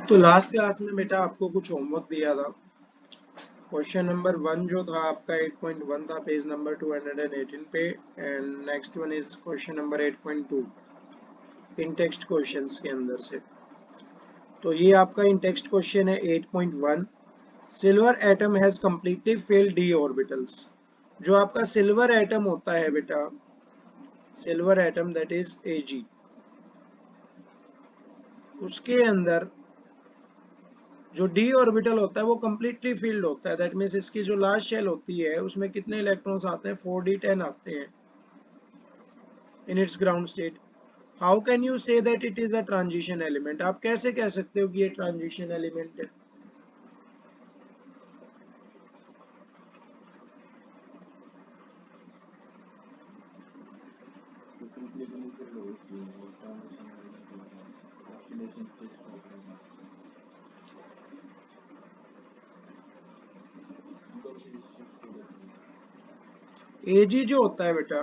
तो last class में बेटा आपको कुछ होमवर्क दिया था। क्वेश्चन नंबर 1 जो था आपका 8.1 था पेज नंबर 218 पे, and next one is question number 8.2 in text questions के अंदर से। तो ये आपका इन टेक्स्ट क्वेश्चन है 8.1। Silver atom has completely failed D orbitals. जो आपका सिल्वर एटम होता है बेटा, silver atom that is Ag, उसके अंदर जो डी ऑर्बिटल होता है वो कंप्लीटली फील्ड होता है। दैट मीन्स इसकी जो लास्ट शेल होती है उसमें कितने इलेक्ट्रॉन्स आते हैं, 4d10 आते हैं in its ground state. How can you say that it is a transition element? आप कैसे कह सकते हो कि ये ट्रांजिशन एलिमेंट है? Ag जो होता है बेटा,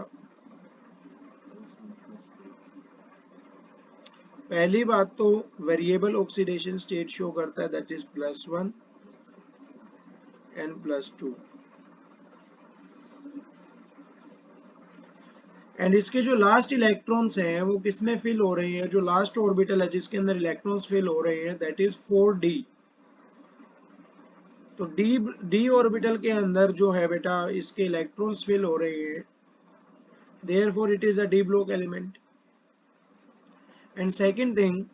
पहली बात तो वेरिएबल ऑक्सीडेशन स्टेट शो करता है, दैट इज +1 एंड +2। एंड इसके जो लास्ट इलेक्ट्रॉन्स हैं वो किस में फिल हो रहे हैं? जो लास्ट ऑर्बिटल है जिसके अंदर इलेक्ट्रॉन्स फिल हो रहे हैं दैट इज 4d। तो डी ऑर्बिटल के अंदर जो है बेटा इसके इलेक्ट्रॉन्स फिल हो रहे हैं, therefore it is a D block element. And second thing,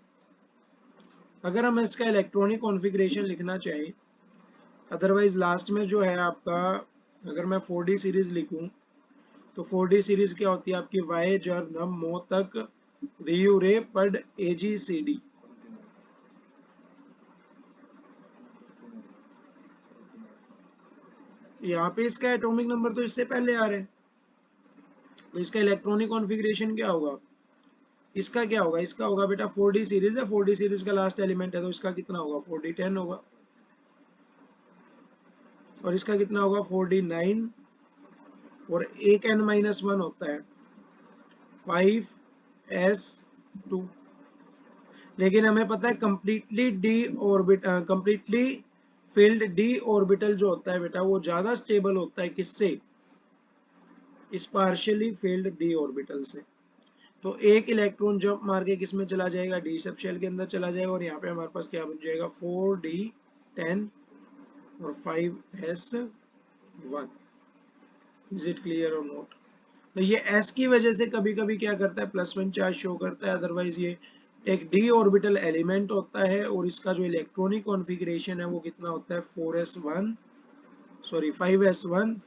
अगर हम इसका इलेक्ट्रॉनिक कॉन्फ़िगरेशन लिखना चाहें, अदरवाइज लास्ट में जो है आपका, अगर मैं 4d सीरीज लिखूं तो 4d सीरीज क्या होती है आपकी? वाई जर नम मो तक रियू रे पड AgCd। यहाँ पे इसका एटॉमिक नंबर तो इससे पहले आ रहे हैं, तो इसका इलेक्ट्रॉनिक कॉन्फ़िगरेशन क्या होगा? इसका क्या होगा? इसका होगा बेटा 4d सीरीज है, 4d सीरीज का लास्ट एलिमेंट है तो इसका कितना होगा? 4d10 होगा। और इसका कितना होगा? 4d9। और एक n-1 होता है 5s2। लेकिन हमें पता है कंप्लीटली फील्ड डी ऑर्बिटल जो होता है बेटा वो ज्यादा स्टेबल होता है किससे? इस पार्शियली फील्ड डी ऑर्बिटल से। तो एक इलेक्ट्रॉन जंप मार के किस में चला जाएगा? डी सब शेल के अंदर चला जाएगा, और यहाँ पे हमारे पास क्या बन जाएगा? 4d10 और 5s1। इज इट क्लियर और नॉट? तो ये s की वजह से कभी कभी क्या करता है? +1 चार्ज शो करता है, अदरवाइज ये एक डी ऑर्बिटल एलिमेंट होता है और इसका जो इलेक्ट्रॉनिक कॉन्फ़िगरेशन है वो कितना होता है? 5s1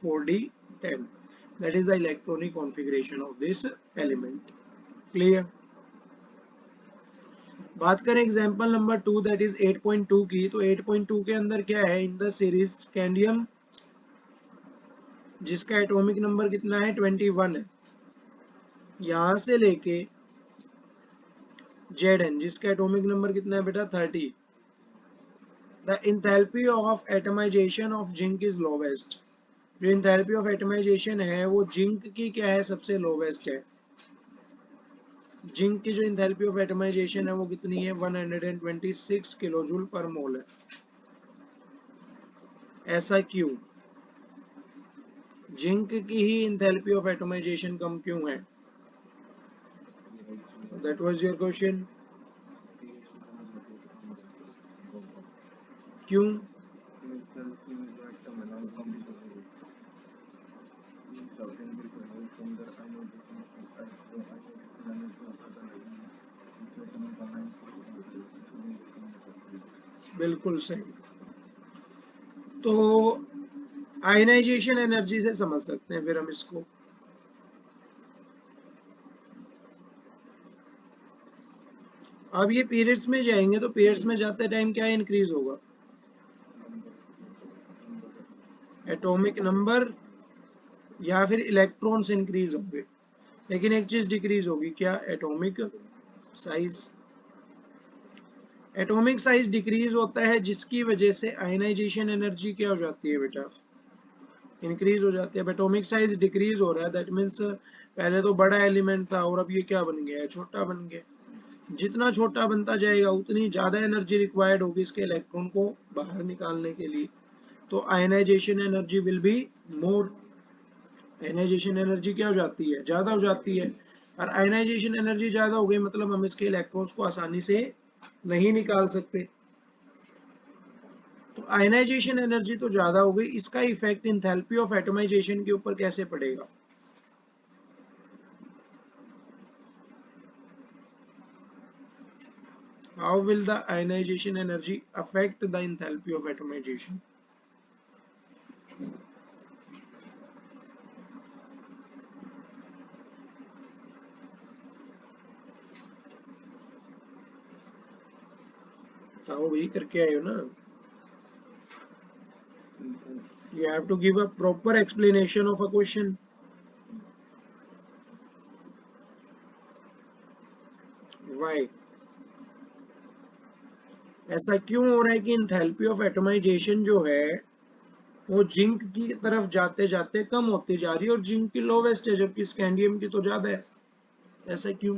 4d10। That is the electronic configuration of this element. Clear? बात करें एग्जांपल नंबर 2 दैट इज 8.2 की, तो 8.2 के अंदर क्या है? इन द सीरीज स्कैंडियम जिसका एटॉमिक नंबर कितना है? 21 है, यहां से लेके Zn जिसका एटॉमिक नंबर कितना है बेटा? 30। The enthalpy of atomization of zinc is lowest. जो इंथैल्पी ऑफ एटमाइजेशन है वो जिंक की क्या है? सबसे लोवेस्ट है। जिंक की जो इंथैल्पी ऑफ एटमाइजेशन है वो कितनी है? 126 किलो जूल पर मोल है। ऐसा क्यों? जिंक की ही इंथैल्पी ऑफ एटमाइजेशन कम क्यों है? That was your question. क्यों? बिल्कुल सही। तो आयनाइजेशन एनर्जी से समझ सकते हैं फिर हम इसको। अब ये पीरियड्स में जाएंगे तो पीरियड्स में जाते टाइम क्या इंक्रीज होगा? एटॉमिक नंबर या फिर इलेक्ट्रॉन्स इंक्रीज होंगे, लेकिन एक चीज डिक्रीज होगी, क्या? Atomic size. Atomic size decrease होता है जिसकी वजह से आयनाइजेशन एनर्जी क्या हो जाती है बेटा? इंक्रीज हो जाती है। एटॉमिक साइज डिक्रीज हो रहा है, दैट मीन्स पहले तो बड़ा एलिमेंट था और अब ये क्या बन गया है? छोटा बन गया। जितना छोटा बनता जाएगा उतनी ज्यादा एनर्जी रिक्वायर्ड होगी इसके इलेक्ट्रॉन को बाहर निकालने के लिए, तो ionization energy will be more. Ionization energy क्या हो जाती है, ज्यादा हो जाती है, और आयनाइजेशन एनर्जी ज्यादा हो गई मतलब हम इसके इलेक्ट्रॉन्स को आसानी से नहीं निकाल सकते। तो आयनाइजेशन एनर्जी तो ज्यादा हो गई, इसका इफेक्ट इंथैल्पी ऑफ एटमाइजेशन के ऊपर कैसे पड़ेगा? How will the ionization energy affect the enthalpy of atomization? आओ वही करके आए हो ना। You have to give a proper explanation of a question. Why? ऐसा क्यों हो रहा है कि इंथैल्पी ऑफ एटमाइजेशन जो है वो जिंक की तरफ जाते जाते कम होती जा रही है, और जिंक की लोवेस्ट है जबकि स्कैंडियम की तो ज्यादा है, ऐसा क्यों?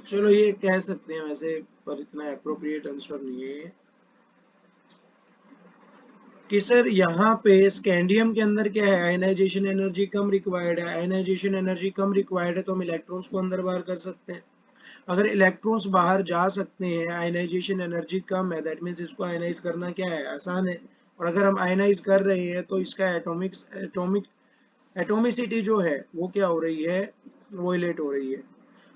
चलो ये कह सकते हैं वैसे, पर इतना अप्रोप्रिएट आंसर नहीं है कि सर यहाँ पे स्कैंडियम के अंदर क्या है, आयनाइजेशन एनर्जी कम रिक्वायर्ड है। आयनाइजेशन एनर्जी कम रिक्वायर्ड है तो हम इलेक्ट्रॉन्स को अंदर बाहर कर सकते हैं। अगर इलेक्ट्रॉन्स बाहर जा सकते हैं, आयनाइजेशन एनर्जी कम है, दैट मीन्स इसको आयनाइज करना क्या है, आसान है। और अगर हम आयनाइज कर रहे हैं तो इसका एटोमिसिटी जो है वो क्या हो रही है, वोलेट हो रही है।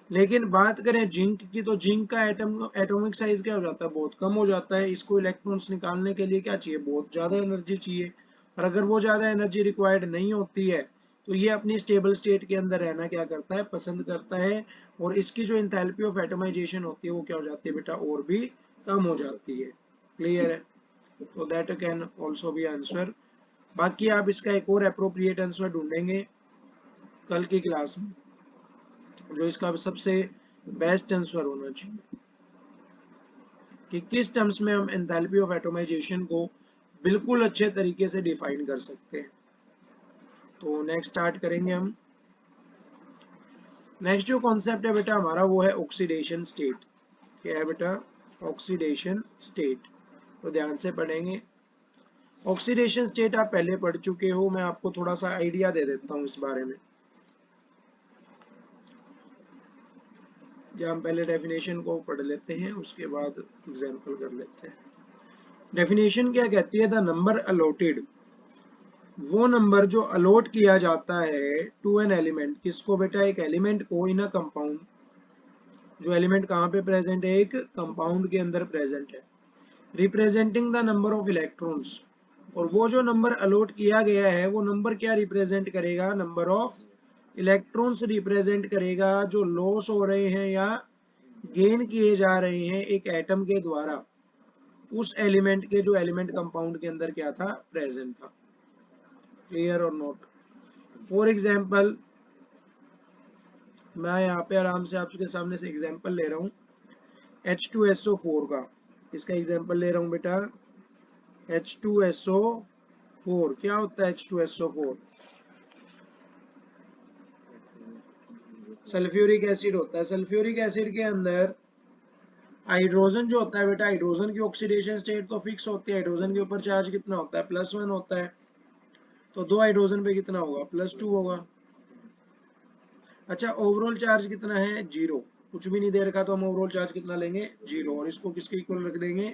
लेकिन बात करें जिंक की, तो जिंक का एटॉमिक साइज क्या हो जाता है, बहुत कम हो जाता है। इसको इलेक्ट्रॉन्स निकालने के लिए क्या चाहिए, बहुत ज्यादा एनर्जी चाहिए। और अगर वो ज्यादा एनर्जी रिक्वायर्ड नहीं होती है तो ये अपनी स्टेबल स्टेट के अंदर रहना क्या करता है, पसंद करता है। और इसकी जो इंथैल्पी ऑफ एटमाइजेशन होती है वो क्या हो जाती है बेटा, और भी कम हो जाती है। क्लियर है? तो that can also be answer. बाकी आप इसका एक और अप्रोप्रिएट आंसर ढूंढेंगे कल की क्लास में, जो इसका सबसे बेस्ट आंसर होना चाहिए कि किस टर्म्स में हम एंथैल्पी ऑफ एटमाइजेशन को बिल्कुल अच्छे तरीके से डिफाइन कर सकते हैं। तो नेक्स्ट स्टार्ट करेंगे हम। नेक्स्ट जो कॉन्सेप्ट है बेटा हमारा वो है ऑक्सीडेशन स्टेट। क्या है बेटा? Oxidation state. तो ध्यान से पढ़ेंगे। ऑक्सीडेशन स्टेट आप पहले पढ़ चुके हो, मैं आपको थोड़ा सा आइडिया दे देता हूँ इस बारे में। जब हम पहले डेफिनेशन को पढ़ लेते हैं उसके बाद एग्जाम्पल कर लेते हैं। डेफिनेशन क्या कहती है? द नंबर अलॉटेड, वो नंबर जो अलॉट किया जाता है टू एन एलिमेंट, किसको बेटा? एक एलिमेंट को, इन अ कंपाउंड। जो एलिमेंट कहाँ पे प्रेजेंट है? एक कंपाउंड के अंदर प्रेजेंट है। Representing the number of electrons, और वो जो नंबर अलॉट किया गया है वो नंबर क्या रिप्रेजेंट करेगा? नंबर ऑफ इलेक्ट्रॉन्स रिप्रेजेंट करेगा जो लॉस हो रहे हैं या गेन किए जा रहे हैं एक एटम के द्वारा उस एलिमेंट के, जो एलिमेंट कंपाउंड के अंदर क्या था, प्रेजेंट था। क्लियर और नोट? फॉर एग्जाम्पल, मैं यहाँ पे आराम से आपके सामने से एग्जाम्पल ले रहा हूँ H2SO4 का। इसका एग्जाम्पल ले रहा हूँ बेटा H2SO4। क्या होता है H2SO4? सल्फ्यूरिक एसिड होता है। सल्फ्यूरिक एसिड के अंदर हाइड्रोजन जो होता है बेटा, हाइड्रोजन की ऑक्सीडेशन स्टेट तो फिक्स होती है। हाइड्रोजन के ऊपर चार्ज कितना होता है? +1 होता है। तो दो हाइड्रोजन पे कितना होगा? +2 होगा। अच्छा, ओवरऑल चार्ज कितना है? 0। कुछ भी नहीं दे रखा तो हम ओवरऑल चार्ज कितना लेंगे? 0। और इसको किसके इक्वल रख देंगे?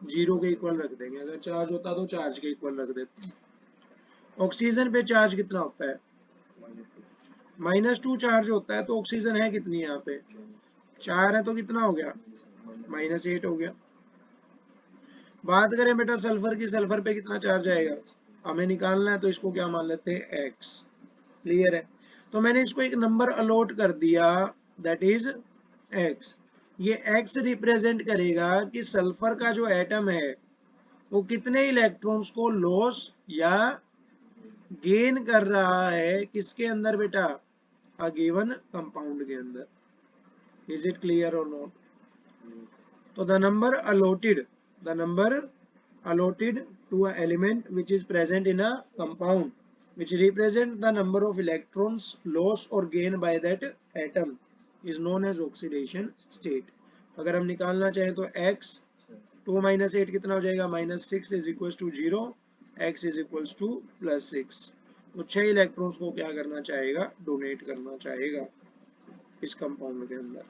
0 के इक्वल रख देंगे। अगर चार्ज होता तो चार्ज के इक्वल रख देते हैं। ऑक्सीजन पे चार्ज कितना होता है? -2 चार्ज होता है। तो ऑक्सीजन है कितनी यहाँ पे? 4 है। तो कितना हो गया? -8 हो गया। बात करें बेटा सल्फर की, सल्फर पे कितना चार्ज आएगा? हमें निकालना है तो इसको क्या मान लेते हैं? X। क्लियर है? तो मैंने इसको एक नंबर अलॉट कर दिया, दैट इज X। ये X रिप्रेजेंट करेगा कि सल्फर का जो एटम है वो कितने इलेक्ट्रॉन्स को लॉस या गेन कर रहा है, किसके अंदर बेटा? अ गिवन कंपाउंड के अंदर। Is it clear or not? So the number allotted to an element which is present in a compound, which represent the number of electrons lost or gained by that atom, is known as oxidation state. अगर हम निकालना चाहें तो x 2 minus 8 कितना हो जाएगा, -6 is equals to 0, x is equals to +6. तो 6 electrons को क्या करना चाहेगा, डोनेट करना चाहेगा इस कंपाउंड के अंदर।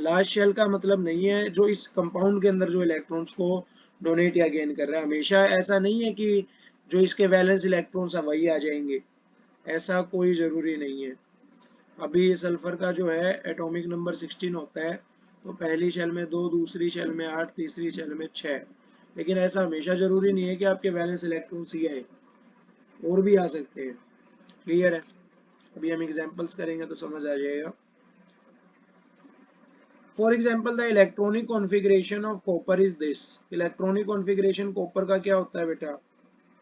लास्ट शेल का मतलब नहीं है जो इस कंपाउंड के अंदर जो इलेक्ट्रॉन्स को डोनेट या गेन कर रहा है, हमेशा ऐसा नहीं है कि जो इसके वैलेंस इलेक्ट्रॉन्स है वही आ जाएंगे, ऐसा कोई जरूरी नहीं है। अभी सल्फर का जो है एटॉमिक नंबर 16 होता है, तो पहली शेल में 2, दूसरी शेल में 8, तीसरी शेल में 6, लेकिन ऐसा हमेशा जरूरी नहीं है कि आपके वैलेंस इलेक्ट्रॉन्स ही आए, और भी आ सकते हैं। क्लियर है? अभी हम एग्जांपल्स करेंगे तो समझ आ जाएगा। For example the electronic configuration of copper is this. Electronic configuration copper का क्या होता है बेटा,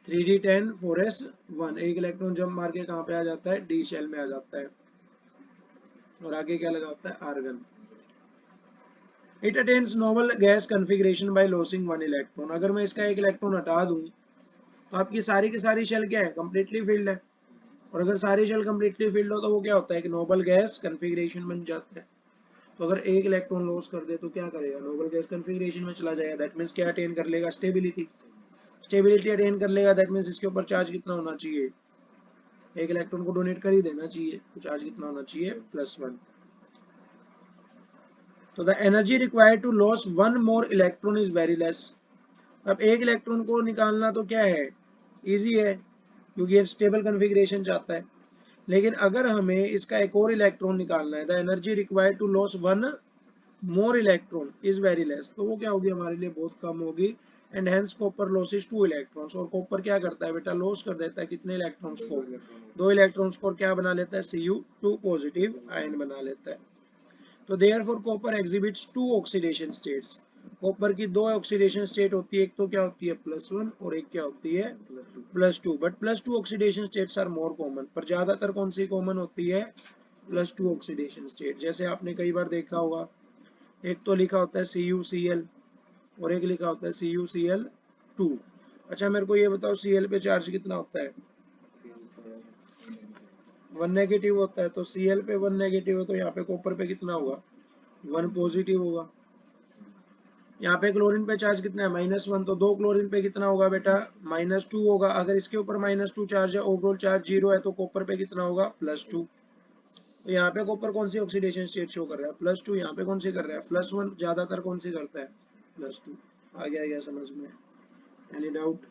3d10 4s1। एक इलेक्ट्रॉन जंप मार के कहाँ पे आ जाता है, डी शेल में आ जाता है, और आगे क्या लगा होता है, argon. It attains noble gas configuration by losing 1 electron. अगर मैं इसका एक इलेक्ट्रॉन हटा दूं तो आपकी सारी की सारी शेल क्या है, कंप्लीटली फिल्ड है, और अगर सारी शेल कंप्लीटली फिल्ड हो तो वो क्या होता है, एक नोबल गैस कॉन्फ़िगरेशन बन जाता है। तो अगर एक इलेक्ट्रॉन लॉस कर दे तो क्या करेगा, नोबल गैस कॉन्फ़िगरेशन में चला जाएगा। दैट मींस क्या अटेन कर लेगा, स्टेबिलिटी। स्टेबिलिटी अटेन कर लेगा, दैट मींस इसके ऊपर चार्ज कितना होना चाहिए, एक इलेक्ट्रॉन को डोनेट कर ही देना चाहिए, तो चार्ज कितना होना चाहिए, +1। तो the energy required to loss 1 more electron is very less. अब एक इलेक्ट्रॉन को निकालना तो क्या है, इजी है, क्योंकि ये स्टेबल कॉन्फ़िगरेशन चाहता है। लेकिन अगर हमें इसका एक और इलेक्ट्रॉन निकालना है, the energy required to loss 1 more electron is very less, तो वो क्या होगी, हमारे लिए बहुत कम होगी। And hence copper losses 2 electrons. और कॉपर क्या करता है बेटा, लॉस कर देता है कितने इलेक्ट्रॉन्स को, 2 इलेक्ट्रॉन्स को, और क्या बना लेता है, Cu2 पॉजिटिव आयन बना लेता है। तो therefore copper exhibits 2 oxidation states. Copper की 2 ऑक्सीडेशन स्टेट होती है, एक तो क्या होती है +1 और एक क्या होती है +2। But +2 oxidation states are more common, पर ज्यादातर कौन सी कॉमन होती है, +2 ऑक्सीडेशन स्टेट। जैसे आपने कई बार देखा होगा, एक तो लिखा होता है CuCl और एक लिखा होता है CuCl2। अच्छा मेरे को ये बताओ, Cl पे चार्ज कितना होता है, 1 नेगेटिव होता है। तो Cl पे 1 नेगेटिव है, तो यहाँ पे कॉपर पे कितना होगा, 1 पॉजिटिव होगा। यहाँ पे क्लोरीन पे चार्ज कितना है, -1, तो 2 क्लोरीन पे कितना होगा बेटा, -2 होगा। अगर इसके ऊपर -2 चार्ज है, ओवरऑल चार्ज 0 है, तो कॉपर पे कितना होगा, +2। तो यहाँ पे कॉपर कौन सी ऑक्सीडेशन स्टेट शो कर रहा है, +2। यहाँ पे कौन सी कर रहा है, +1। ज्यादातर कौन सी करता है, +2। आ गया समझ में, any doubt?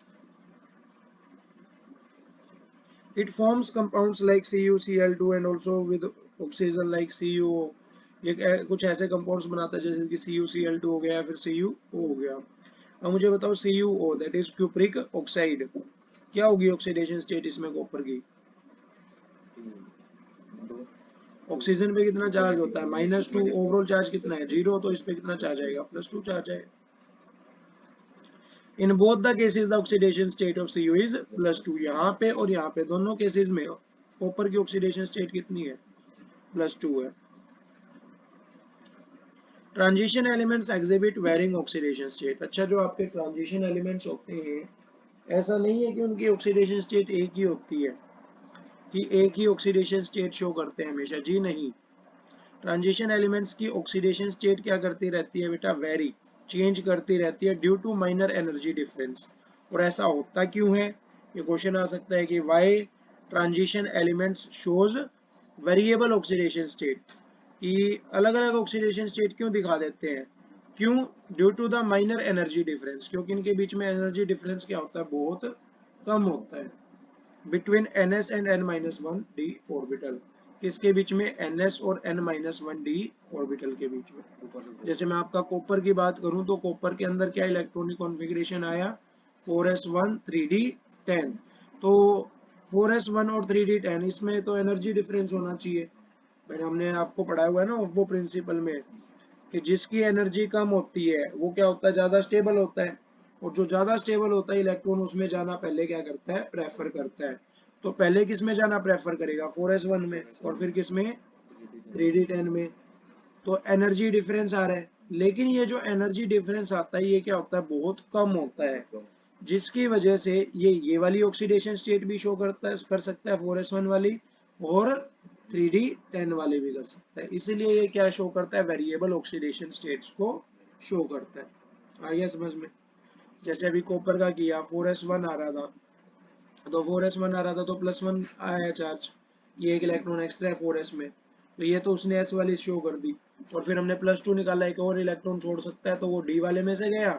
It forms compounds like CuCl2 and also with oxygen like CuO। ये कुछ ऐसे कंपाउंड्स बनाता है जैसे कि CuCl2 हो गया या फिर CuO हो गया। अब मुझे बताओ CuO that is cupric oxide, क्या होगी ऑक्सीडेशन स्टेट इसमें कॉपर की, ऑक्सीजन पे कितना चार्ज होता है, -2, ओवरऑल चार्ज कितना है, 0, तो इस पे कितना चार्ज आएगा, +2 चार्ज आएगा। In both the cases the oxidation state of Cu is +2। यहाँ पे और यहाँ पे दोनों केसेस में कॉपर की ऑक्सीडेशन स्टेट कितनी है, +2 है। Transition elements exhibit varying oxidation state. अच्छा जो आपके ट्रांजिशन एलिमेंट्स होते हैं, ऐसा नहीं है कि उनकी ऑक्सीडेशन स्टेट एक ही होती है, कि एक ही ऑक्सीडेशन स्टेट शो करते हैं हमेशा, जी नहीं। ट्रांजिशन एलिमेंट्स की ऑक्सीडेशन स्टेट क्या करती रहती है बेटा, वेरी, चेंज करती रहती है due to minor energy difference. और ऐसा होता क्यों है, ये क्वेश्चन आ सकता है कि why transition elements shows variable oxidation state, कि अलग अलग ऑक्सीडेशन स्टेट क्यों दिखा देते हैं, क्यों, due to the minor energy difference, क्योंकि इनके बीच में एनर्जी डिफरेंस क्या होता है, बहुत कम होता है, between ns and n-1d orbital. किसके बीच में, ns और n-1d ऑर्बिटल के बीच में। जैसे मैं आपका कॉपर की बात करूं तो कॉपर के अंदर क्या इलेक्ट्रॉनिक कॉन्फ़िगरेशन आया, 4s1 3d10। तो 4s1 और 3d10, इसमें तो एनर्जी डिफरेंस होना चाहिए। मैंने हमने आपको पढ़ाया हुआ है ना वो प्रिंसिपल में, कि जिसकी एनर्जी कम होती है वो क्या होता है, ज्यादा स्टेबल होता है, और जो ज्यादा स्टेबल होता है इलेक्ट्रॉन उसमें जाना पहले क्या करता है, प्रेफर करता है। तो पहले किस में जाना प्रेफर करेगा, 4s1 में, और फिर किस में, 3D10 में, तो एनर्जी डिफरेंस आ रहा है। लेकिन ये जो एनर्जी डिफरेंस आता है ये क्या होता है, बहुत कम होता है, जिसकी वजह से ये वाली ऑक्सीडेशन स्टेट भी शो कर सकता है 4s1 वाली, और 3D10 वाली भी कर सकता है। इसीलिए ये क्या शो करता है, वेरिएबल ऑक्सीडेशन स्टेट्स को शो करता है। आ गया समझ में? जैसे अभी कॉपर का किया, 4s1 आ रहा था, तो 4s1 आ रहा था तो +1 आया चार्ज, ये एक इलेक्ट्रॉन एक्स्ट्रा है 4s में, तो ये तो उसने s वाली शो कर दी। और फिर हमने +2 निकाला, एक और इलेक्ट्रॉन छोड़ सकता है, तो वो d वाले में से गया,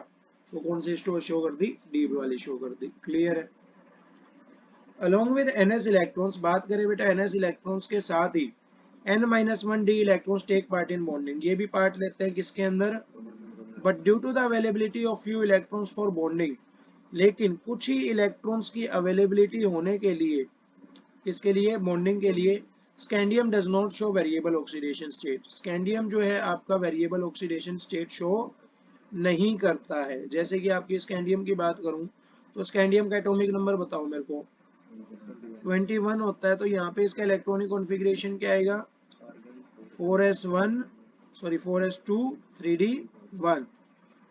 तो कौन सी शो कर दी, d वाली शो कर दी। क्लियर है? अलोंग विद ns इलेक्ट्रॉन्स, बात करें बेटा ns इलेक्ट्रॉन्स के साथ ही n-1 d electrons take part in bonding, ये भी पार्ट लेते हैं किसके अंदर, but due to the availability of few electrons for bonding, लेकिन कुछ ही इलेक्ट्रॉन्स की अवेलेबिलिटी होने के लिए, किसके लिए, बॉन्डिंग के लिए, scandium does not show variable oxidation state, scandium जो है आपका वेरिएबल ऑक्सीडेशन स्टेट शो नहीं करता है। जैसे कि आपकी स्कैंडियम की बात करूं, तो स्कैंडियम का एटॉमिक नंबर बताओ मेरे को, 21 होता है, तो यहाँ पे इसका इलेक्ट्रॉनिक कॉन्फ़िगरेशन क्या आएगा, 4s1 सॉरी 4s2 3d1,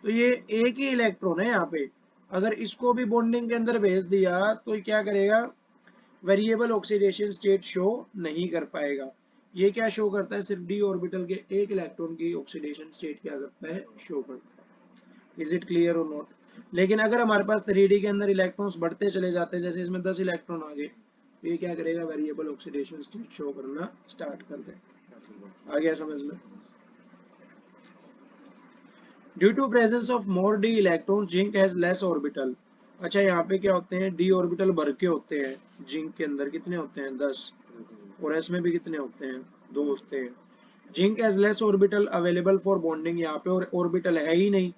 तो ये एक ही इलेक्ट्रॉन है यहाँ पे, अगर इसको भी बॉन्डिंग के अंदर भेज दिया तो ये क्या करेगा, वेरिएबल ऑक्सीडेशन स्टेट शो नहीं कर पाएगा। ये क्या शो करता है, सिर्फ d ऑर्बिटल के एक इलेक्ट्रॉन की ऑक्सीडेशन स्टेट क्या करता है, शो करता है। इज इट क्लियर और नॉट? लेकिन अगर हमारे पास 3D के अंदर इलेक्ट्रॉन्स बढ़ते चले जाते हैं, जैसे इसमें 10 इलेक्ट्रॉन आ गए, तो ये क्या करेगा, वेरिएबल ऑक्सीडेशन स्टेट शो करना स्टार्ट कर देगा। आ गया समझ में? Due to presence of more D electron, zinc has less orbital. अच्छा, यहाँ पे क्या होते हैं, डी ऑर्बिटल भर के होते हैं जिंक के अंदर, कितने होते हैं, 10, और एस में भी कितने होते हैं, 2 होते हैं। Zinc has less orbital available for bonding, यहाँ पे और ऑर्बिटल है ही नहीं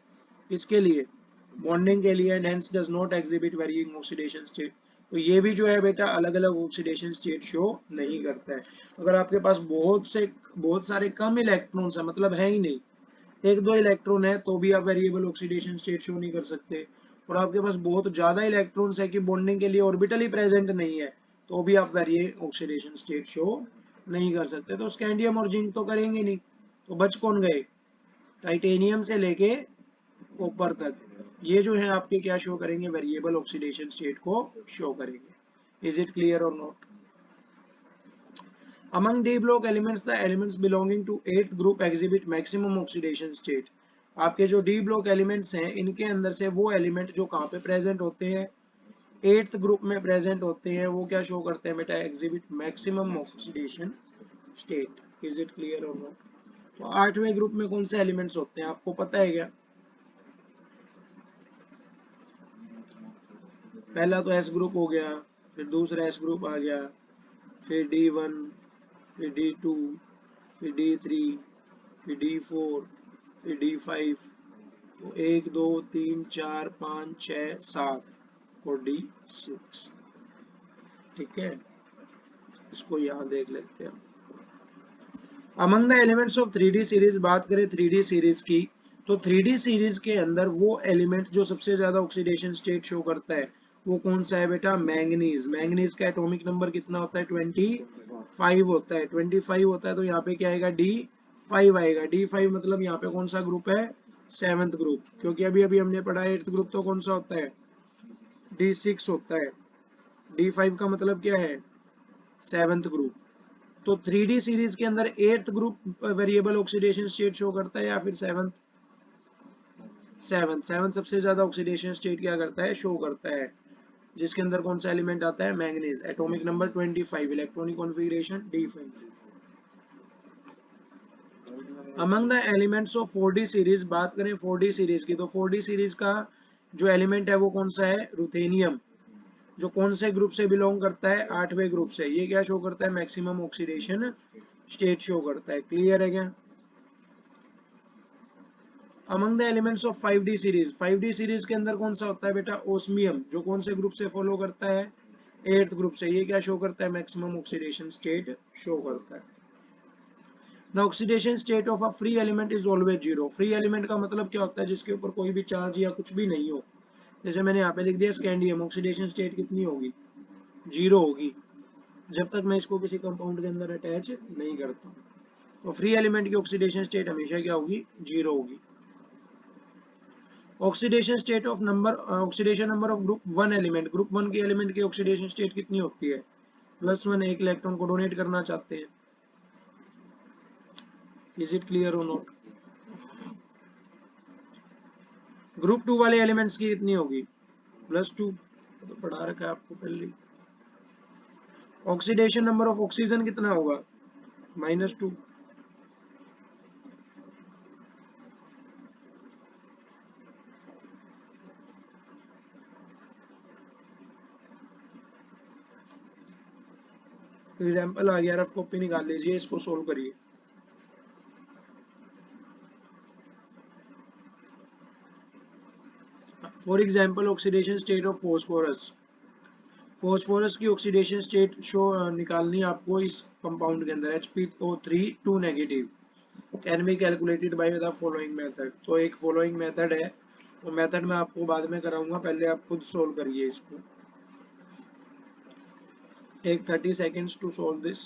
इसके लिए, बॉन्डिंग के लिए, and hence does not exhibit varying oxidation state, तो ये भी जो है बेटा अलग अलग ऑक्सीडेशन स्टेट शो नहीं करता है। अगर आपके पास बहुत सारे कम इलेक्ट्रॉन्स है, मतलब है ही नहीं, एक दो इलेक्ट्रॉन है, तो भी आप वेरिएबल ऑक्सीडेशन स्टेट शो नहीं कर सकते, और आपके पास बहुत ज्यादा इलेक्ट्रॉन्स है कि बॉन्डिंग के लिए ऑर्बिटल ही प्रेजेंट नहीं है, तो भी आप वेरिएबल ऑक्सीडेशन स्टेट शो नहीं कर सकते। तो स्कैंडियम और जिंक तो करेंगे नहीं, तो बच कौन गए, टाइटेनियम से लेके कॉपर तक, ये जो है आपके क्या शो करेंगे, वेरिएबल ऑक्सीडेशन स्टेट को शो करेंगे। इज इट क्लियर और not? Among D block elements, the elements belonging to 8th group exhibit maximum oxidation state. आपके जो D block elements हैं, इनके अंदर से वो एलिमेंट जो कहाँ पे प्रेजेंट होते हैं, 8th ग्रुप में प्रेजेंट होते हैं, वो क्या शो करते हैं बेटा, exhibit maximum oxidation state. Is it clear और नॉट? तो 8वें ग्रुप में कौन से एलिमेंट्स होते हैं, आपको पता है क्या? पहला तो S ग्रुप हो गया, फिर दूसरा S ग्रुप आ गया, फिर D1, फिर D2, फिर D3, फिर D4, फिर D5, तो 1 2 3 4 5 6 7 और D6। ठीक है, इसको यहाँ देख लेते हैं। Among the elements of 3D series, बात करें 3D सीरीज की, तो 3D सीरीज के अंदर वो एलिमेंट जो सबसे ज्यादा ऑक्सीडेशन स्टेट शो करता है, वो कौन सा है बेटा, मैंगनीज। मैंगनीज का एटॉमिक नंबर कितना होता है, 25 होता है, 25 होता है, तो यहाँ पे क्या आएगा, D5 आएगा। D5 मतलब यहाँ पे कौन सा ग्रुप है, 7th ग्रुप, क्योंकि अभी अभी हमने पढ़ा 8th ग्रुप तो कौन सा होता है, D6 होता है। D5 का मतलब क्या है, 7th ग्रुप। तो 3D सीरीज के अंदर 8th group variable oxidation state show करता है, या फिर 7th? 7th सबसे ज्यादा ऑक्सीडेशन स्टेट क्या करता है, शो करता है, जिसके अंदर कौन सा एलिमेंट आता है, manganese, atomic number 25, electronic configuration D5। Among the elements of 4D series, बात करें 4D सीरीज की, तो 4D सीरीज का जो एलिमेंट है वो कौन सा है, रुथेनियम, जो कौन से ग्रुप से बिलोंग करता है, 8वें ग्रुप से। ये क्या शो करता है, मैक्सिमम ऑक्सीडेशन स्टेट शो करता है। क्लियर है क्या? Among the elements of 5D series, 5D series के अंदर कौन सा होता है बेटा, ओस्मियम, जो कौन से ग्रुप से फॉलो करता है, 8th ग्रुप से। ये क्या शो करता है, मैक्सिमम ऑक्सीडेशन स्टेट शो करता है। The oxidation state of a free element is always zero. Free element का मतलब क्या होता है, जिसके ऊपर कोई भी चार्ज या कुछ भी नहीं हो। जैसे मैंने यहाँ पे लिख दिया स्कैंडियम, ऑक्सीडेशन स्टेट कितनी होगी, जीरो होगी, जब तक मैं इसको किसी कंपाउंड के अंदर अटैच नहीं करता। तो फ्री एलिमेंट की ऑक्सीडेशन स्टेट हमेशा क्या होगी, 0 होगी। Oxidation state of number, oxidation number of group 1 element, group 1 के एलिमेंट की ऑक्सीडेशन स्टेट कितनी होती है, +1, एक इलेक्ट्रॉन को डोनेट करना चाहते हैं। इज इट क्लियर और नॉट? ग्रुप 2 वाले एलिमेंट्स की कितनी होगी, +2, तो पढ़ा रखा है आपको पहले। ऑक्सीडेशन नंबर ऑफ ऑक्सीजन कितना होगा, -2। एग्जाम्पल आ गया, रफ कॉपी निकाल लीजिए, इसको सोल्व करिए। For example oxidation state of phosphorus, phosphorus की ऑक्सीडेशन स्टेट शो निकालनी है आपको इस कंपाउंड के अंदर, HPO3 2 negative, can be calculated by the following method. तो एक फॉलोइंग मेथड है, तो मेथड मैं आपको बाद में कराऊंगा, पहले आप खुद सोल्व करिए इसको। Take 30 seconds to solve this।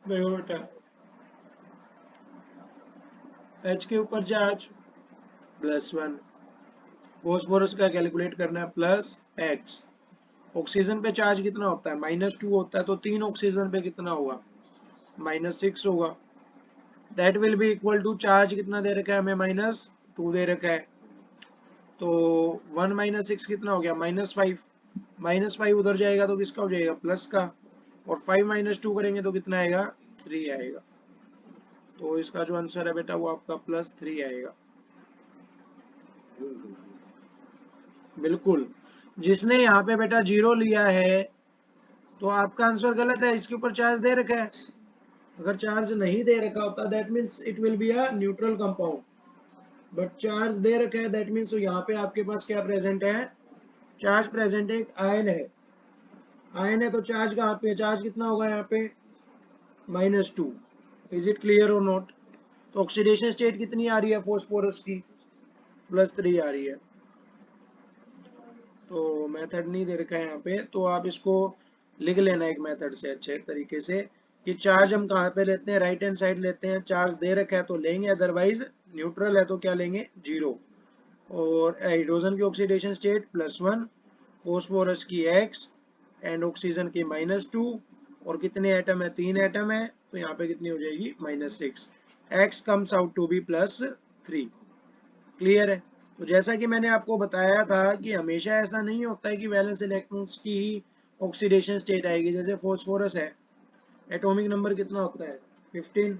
देखो बेटा, H के ऊपर चार्ज +1, फॉस्फोरस का कैलकुलेट करना है +x, ऑक्सीजन पे चार्ज कितना होता है, -2 होता है, तो 3 ऑक्सीजन पे कितना होगा, -6 होगा। That will be equal to, charge कितना दे रखा है हमें, -2 दे रखा है, तो 1 - 6 कितना हो गया, -5, -5 उधर जाएगा तो किसका हो जाएगा, प्लस का, और 5 - 2 करेंगे तो कितना आएगा, 3 आएगा। तो इसका जो आंसर है बेटा वो आपका +3 आएगा। बिल्कुल, जिसने यहाँ पे बेटा 0 लिया है तो आपका आंसर गलत है, इसके ऊपर चार्ज दे रखा है। अगर चार्ज नहीं दे रखा होता that means it will be a neutral compound, but charge दे रखा है दैट मीन्स यहाँ पे आपके पास क्या प्रेजेंट है, चार्ज प्रेजेंट है, एक आयन है। आयन है तो चार्ज कहाँ पे, चार्ज कितना होगा यहाँ पे, -2। इज इट क्लियर और नॉट? तो ऑक्सीडेशन स्टेट कितनी आ रही है फॉस्फोरस की, +3 आ रही है। तो मेथड नहीं दे रखा है यहाँ पे, तो आप इसको लिख लेना एक मेथड से अच्छे तरीके से, कि चार्ज हम कहाँ पे लेते हैं, राइट हैंड साइड लेते हैं, चार्ज दे रखा है तो लेंगे, अदरवाइज न्यूट्रल है तो क्या लेंगे, 0। और हाइड्रोजन की ऑक्सीडेशन स्टेट +1, फॉस्फोरस की x, एंड ऑक्सीजन की -2, और कितने एटम है, 3 एटम है, तो यहाँ पे कितनी हो जाएगी, -6, x comes out to be +3। Clear है? तो जैसा कि मैंने आपको बताया था कि हमेशा ऐसा नहीं होता है कि वैलेंस इलेक्ट्रॉन्स की ही ऑक्सीडेशन स्टेट आएगी। जैसे फॉस्फोरस है, एटॉमिक नंबर कितना होता है, 15,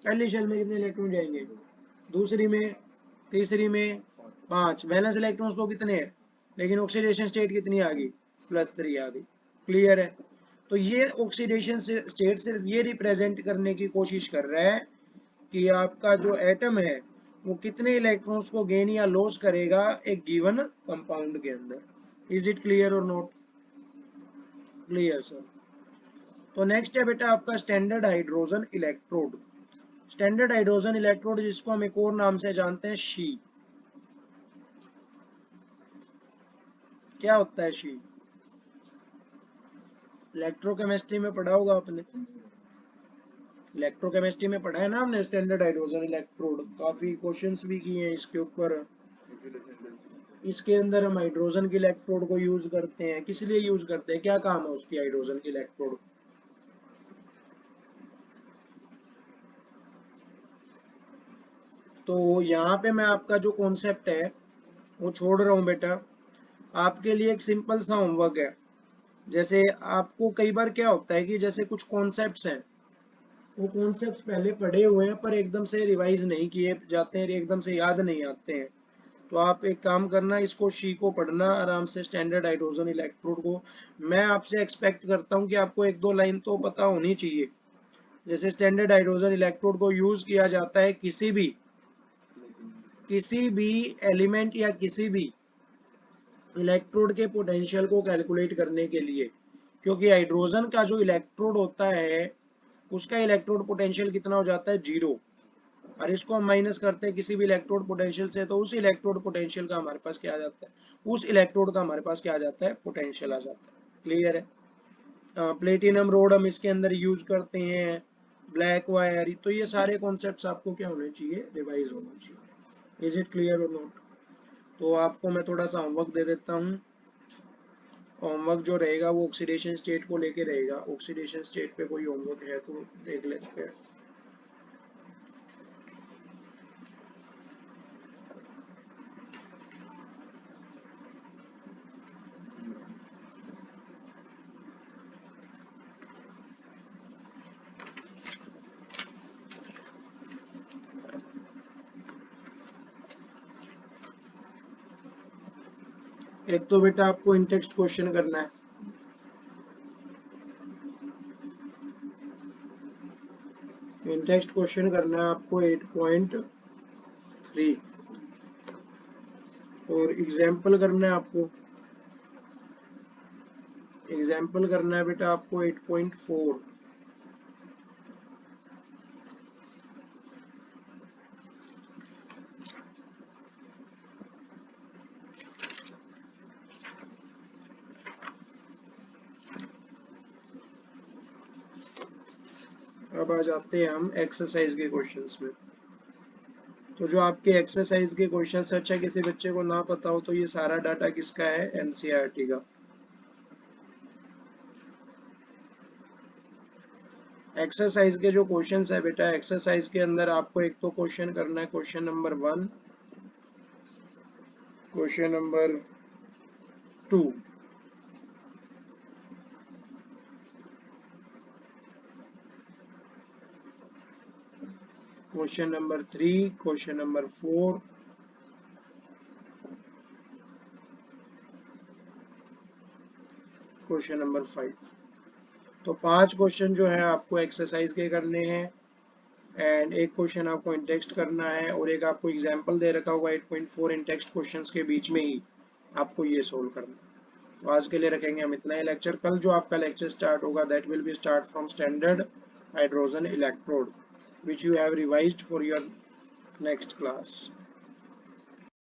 पहली शेल में कितने इलेक्ट्रॉन जाएंगे, दूसरी में, तीसरी में 5, वैलेंस इलेक्ट्रॉन्स तो कितने हैं, लेकिन ऑक्सीडेशन स्टेट कितनी आ गई, +3 आ गई। क्लियर है? तो ये ऑक्सीडेशन स्टेट सिर्फ ये रिप्रेजेंट करने की कोशिश कर रहा है कि आपका जो एटम है वो कितने इलेक्ट्रॉन्स को गेन या लॉस करेगा एक गिवन कंपाउंड के अंदर। इज इट क्लियर और नॉट क्लियर सर? तो नेक्स्ट है बेटा आपका standard hydrogen electrode. Standard hydrogen electrode जिसको हम एक और नाम से जानते हैं शी। क्या होता है शी? इलेक्ट्रोकेमिस्ट्री में पढ़ा होगा आपने, इलेक्ट्रोकेमिस्ट्री में पढ़ा है ना हमने स्टैंडर्ड हाइड्रोजन इलेक्ट्रोड, काफी क्वेश्चंस भी किए हैं इसके ऊपर। इसके अंदर हम हाइड्रोजन की इलेक्ट्रोड को यूज करते हैं, किस लिए यूज करते हैं, क्या काम है उसकी हाइड्रोजन की इलेक्ट्रोड? तो यहाँ पे मैं आपका जो कॉन्सेप्ट है वो छोड़ रहा हूँ बेटा, आपके लिए एक सिंपल सा होमवर्क है। जैसे आपको कई बार क्या होता है कि जैसे कुछ कॉन्सेप्ट्स हैं, वो कॉन्सेप्ट्स पहले पढ़े हुए हैं पर एकदम से रिवाइज नहीं किए जाते हैं, एकदम से याद नहीं आते हैं। तो आप एक काम करना, इसको शी को पढ़ना आराम से, स्टैंडर्ड हाइड्रोजन इलेक्ट्रोड को। मैं आपसे एक्सपेक्ट करता हूँ कि आपको 1-2 लाइन तो पता होनी चाहिए। जैसे स्टैंडर्ड हाइड्रोजन इलेक्ट्रोड को यूज किया जाता है किसी भी एलिमेंट या किसी भी इलेक्ट्रोड के पोटेंशियल को कैलकुलेट करने के लिए, क्योंकि हाइड्रोजन का जो इलेक्ट्रोड होता है उसका इलेक्ट्रोड पोटेंशियल कितना हो जाता है, 0, और इसको हम माइनस करते हैं किसी भी इलेक्ट्रोड पोटेंशियल से, तो उस इलेक्ट्रोड पोटेंशियल का हमारे पास क्या आ जाता है, उस इलेक्ट्रोड का हमारे पास क्या आ जाता है, पोटेंशियल आ जाता है। क्लियर है। प्लेटिनम रोड हम इसके अंदर यूज करते हैं, ब्लैक वायर, तो ये सारे कॉन्सेप्ट्स आपको क्या होने चाहिए, रिवाइज होना चाहिए। इज इट क्लियर और नॉट? तो आपको मैं थोड़ा सा होमवर्क दे देता हूँ। होमवर्क जो रहेगा वो ऑक्सीडेशन स्टेट को लेके रहेगा। ऑक्सीडेशन स्टेट पे कोई होमवर्क है तो देख लेते हैं। एक तो बेटा आपको इन टेक्स्ट क्वेश्चन करना है, इन टेक्स्ट क्वेश्चन करना है आपको 8.3, और एग्जाम्पल करना है आपको, एग्जाम्पल करना है बेटा आपको 8.4। अब आ जाते हैं हम एक्सरसाइज के क्वेश्चंस में। तो जो आपके एक्सरसाइज के क्वेश्चन से, अच्छा किसी बच्चे को ना पता हो तो ये सारा डाटा किसका है, एनसीईआरटी का। एक्सरसाइज के जो क्वेश्चंस है बेटा, एक्सरसाइज के अंदर आपको एक तो क्वेश्चन करना है question number 1, question number 2, question number 3, question number 4, question number 5। तो 5 क्वेश्चन जो है आपको एक्सरसाइज के करने हैं, एंड एक क्वेश्चन आपको इन टेक्स्ट करना है, और एक आपको एग्जांपल दे रखा हुआ 8.4 इन टेक्स्ट क्वेश्चंस के बीच में ही आपको ये सोल्व करना है। तो आज के लिए रखेंगे हम इतना ही लेक्चर। कल जो आपका लेक्चर स्टार्ट होगा that will B start from standard hydrogen electrode, which you have revised for your next class.